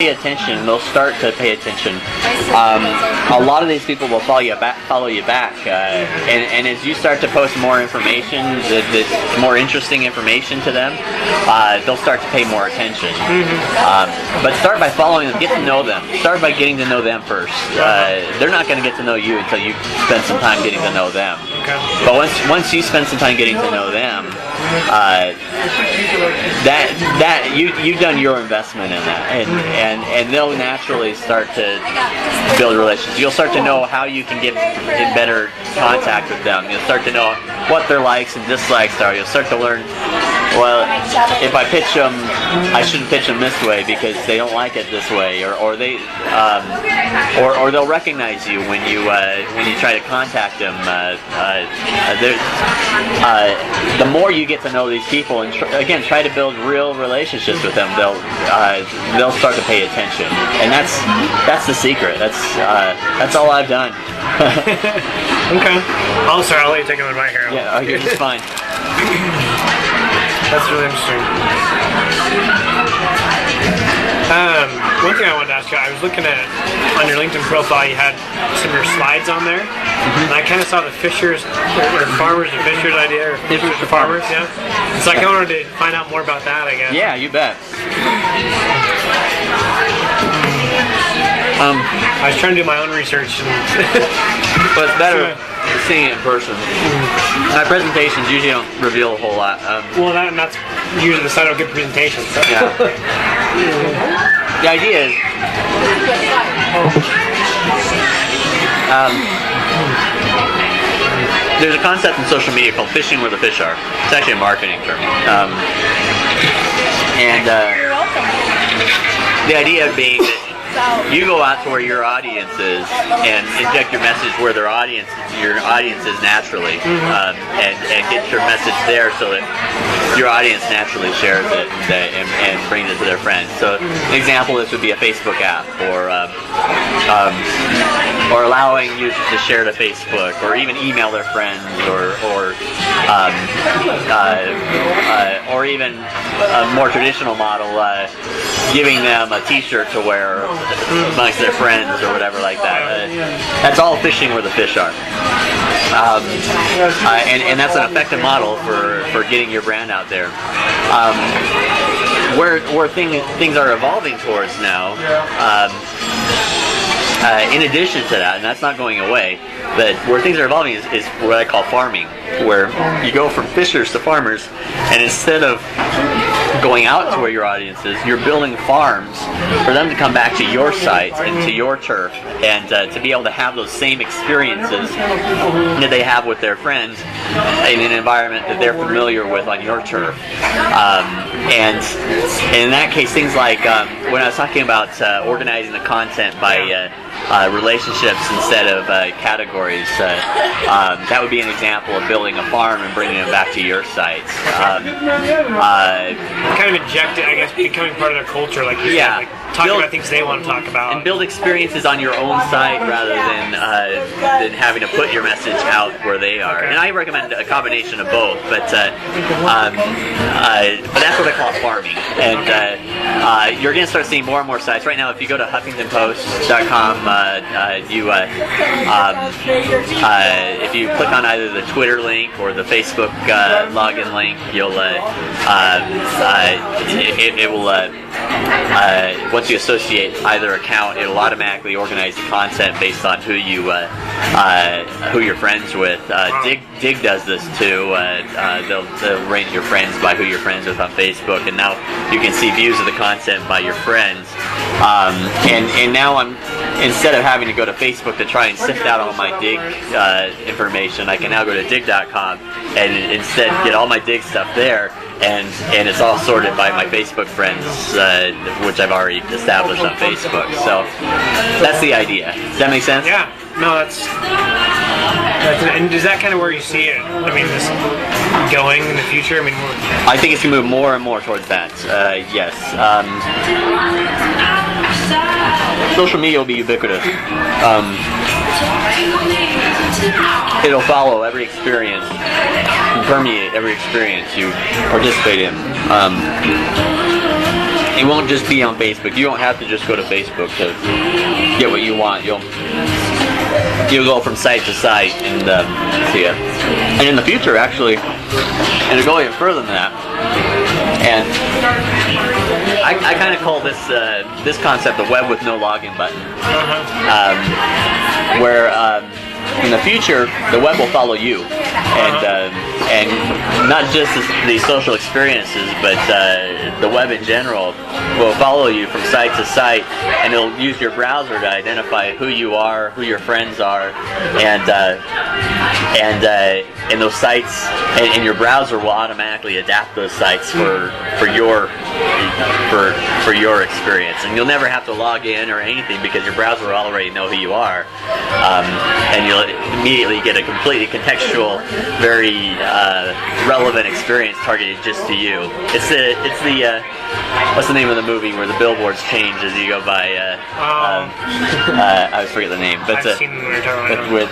pay attention, they'll start to pay attention. A lot of these people will follow you back, and as you start to post more information, the more interesting information to them, they'll start to pay more attention. But start by following them, get to know them. Start by getting to know them first. They're not going to get to know you until you spend some time getting to know them. But once you spend some time getting to know them, you've done your investment in that, and they'll naturally start to build relationships. You'll start to know how you can get in better contact with them. You'll start to know what their likes and dislikes are. You'll start to learn, well, if I pitch them, I shouldn't pitch them this way because they don't like it this way, or they'll recognize you when you try to contact them. The more you get to know these people, and try to build real relationships with them, they'll start to pay attention, and that's the secret. That's all I've done. Okay. Oh, sorry, I'll let you take them right here. Yeah, you're just fine. That's really interesting. One thing I wanted to ask you, I was looking at, on your LinkedIn profile, you had some of your slides on there, and I kind of saw the fishers, or farmers to fishers idea, or fishers to farmers, yeah? So I kind of wanted to find out more about that, I guess. Yeah, you bet. I was trying to do my own research. But it's better seeing it in person. My presentations usually don't reveal a whole lot. Well, that's usually the sign of a good presentation. So. Yeah. The idea is, there's a concept in social media called fishing where the fish are. It's actually a marketing term. The idea being that you go out to where your audience is and inject your message where your audience is naturally, and get your message there so that your audience naturally shares it and brings it to their friends. So an example of this would be a Facebook app, or allowing users to share to Facebook, or even email their friends, or even a more traditional model, giving them a T-shirt to wear amongst their friends or whatever like that. That's all fishing where the fish are. And that's an effective model for getting your brand out there. Where things are evolving towards now, in addition to that, and that's not going away, but where things are evolving is what I call farming, where you go from fishers to farmers, and instead of going out to where your audience is, you're building farms for them to come back to your sites and to your turf, and to be able to have those same experiences that they have with their friends in an environment that they're familiar with on your turf. And in that case, things like when I was talking about organizing the content by relationships instead of categories, that would be an example of building a farm and bringing them back to your sites. Kind of inject it, I guess, becoming part of their culture, like you said, like talking about things they want to talk about. And build experiences on your own site rather than having to put your message out where they are. Okay. And I recommend a combination of both, but that's what I call farming. And you're going to start seeing more and more sites. Right now, if you go to HuffingtonPost.com, if you click on either the Twitter link or the Facebook login link, you'll it will once you associate either account, it'll automatically organize the content based on who you're friends with. Dig does this too. They'll rank your friends by who you're friends with on Facebook, and now you can see views of the content by your friends. And now instead of having to go to Facebook to try and sift out all my Dig information, I can now go to dig.com and instead get all my Dig stuff there, and it's all sorted by my Facebook friends, which I've already established on Facebook. So that's the idea. Does that make sense? Yeah. No, that's and is that kind of where you see it? I mean, this going in the future? I mean, I think it's going to move more and more towards that. Yes. Social media will be ubiquitous. It'll follow every experience and permeate every experience you participate in. it won't just be on Facebook. You don't have to just go to Facebook to get what you want. You'll go from site to site and see it. And in the future, actually, and to go even further than that, and I kind of call this concept the web with no login button, where in the future the web will follow you, and not just the social experiences, but the web in general will follow you from site to site, and it'll use your browser to identify who you are, who your friends are, and those sites, and your browser will automatically adapt those sites for your experience, and you'll never have to log in or anything because your browser will already know who you are, and you'll immediately get a completely contextual, very relevant experience targeted just to you. It's the what's the name of the movie where the billboards change as you go by? I always forget the name, but I've seen what you're talking about. with